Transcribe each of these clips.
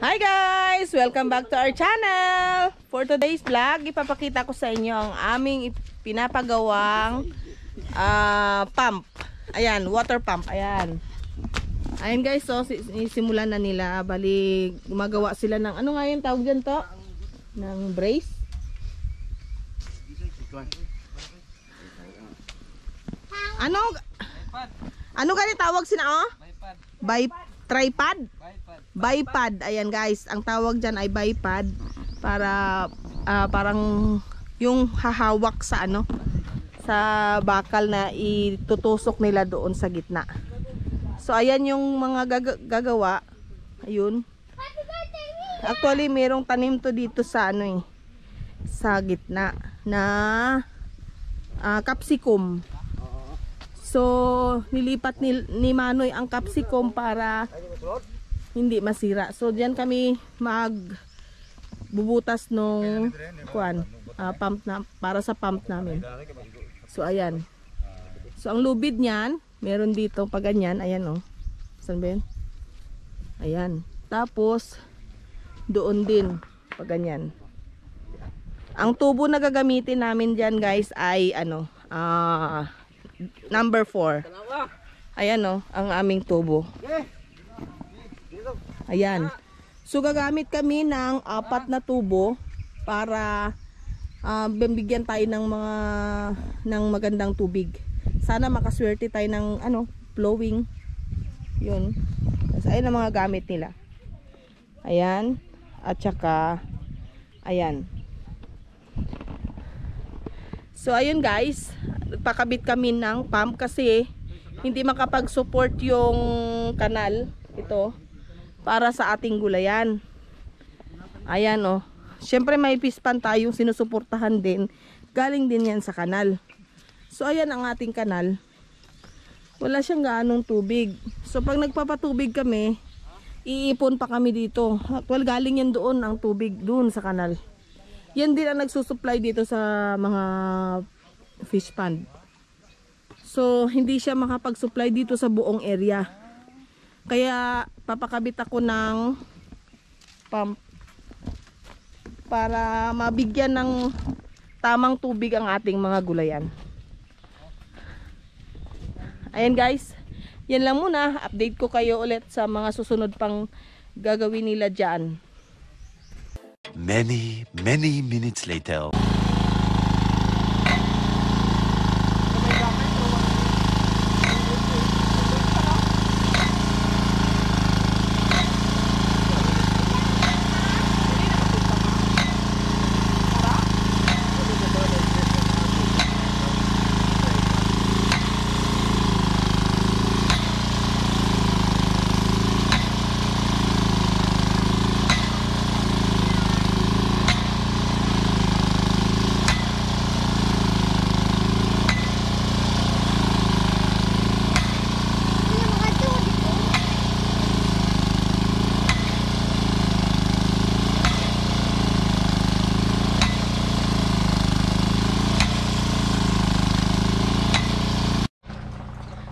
Hi guys! Welcome back to our channel! For today's vlog, ipapakita ko sa inyo ang aming pinapagawang pump. Ayan, water pump. Ayan. Ayan guys, so simulan na nila. Bali, gumagawa sila ng, ano nga yung tawag dyan to? Ng brace? Ano ganit tawag sina oh? Tripod? Bipod. Ayan guys, ang tawag dyan ay bipod para parang yung hahawak sa ano, sa bakal na itutusok nila doon sa gitna. So ayan yung mga gagawa. Ayun. Actually merong tanim to dito sa ano sa gitna na capsicum. So nilipat ni Manoy ang capsicum para hindi masira. So diyan kami magbubutas nung pump na, para sa pump namin. So ayan. So ang lubid niyan, meron dito pa ganyan, ayan oh. Saan ba 'yan? Ayan. Tapos doon din pa ganyan. Ang tubo na gagamitin namin diyan guys ay ano, number 4. Ayan oh, ang aming tubo. Ayan. So gagamit kami ng 4 na tubo para bibigyan tayo ng magandang tubig. Sana makaswerte tayo ng ano, flowing. 'Yun. Kasi ayun ang mga gamit nila. Ayan. At saka ayan. So ayun guys, nagpakabit kami ng pump kasi hindi makapag-support yung kanal ito para sa ating gulayan. Ayan oh. Siyempre may pispan tayong sinusuportahan din. Galing din yan sa kanal. So ayan ang ating kanal. Wala siyang gaanong tubig. So pag nagpapatubig kami, iipon pa kami dito. Well, galing yan doon ang tubig doon sa kanal. Yan din ang nagsusupply dito sa mga fish pond. So hindi siya makapag-supply dito sa buong area. Kaya papakabit ako ng pump para mabigyan ng tamang tubig ang ating mga gulayan. Ayan guys, yan lang muna. Update ko kayo ulit sa mga susunod pang gagawin nila dyan. Many minutes later.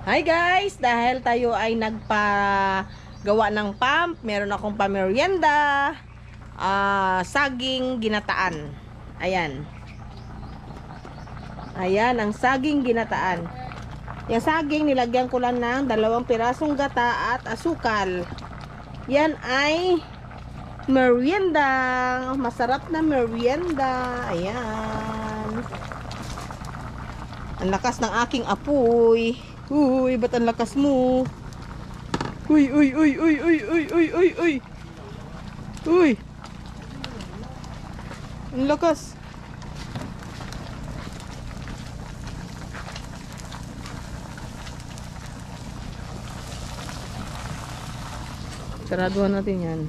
Hi guys, dahil tayo ay nagpagawa ng pump, meron akong pamerienda, saging ginataan. Ayan. Ayan ang saging ginataan. Yung saging nilagyan ko lang ng 2 pirasong gata at asukal. Yan ay merienda, masarap na merienda. Ayan. Ang lakas ng aking apoy. Uy, ba't ang lakas mo? Uy, uy, uy, uy, uy, uy, uy, uy, uy. Uy. Ang lakas. Saraduhan natin yan.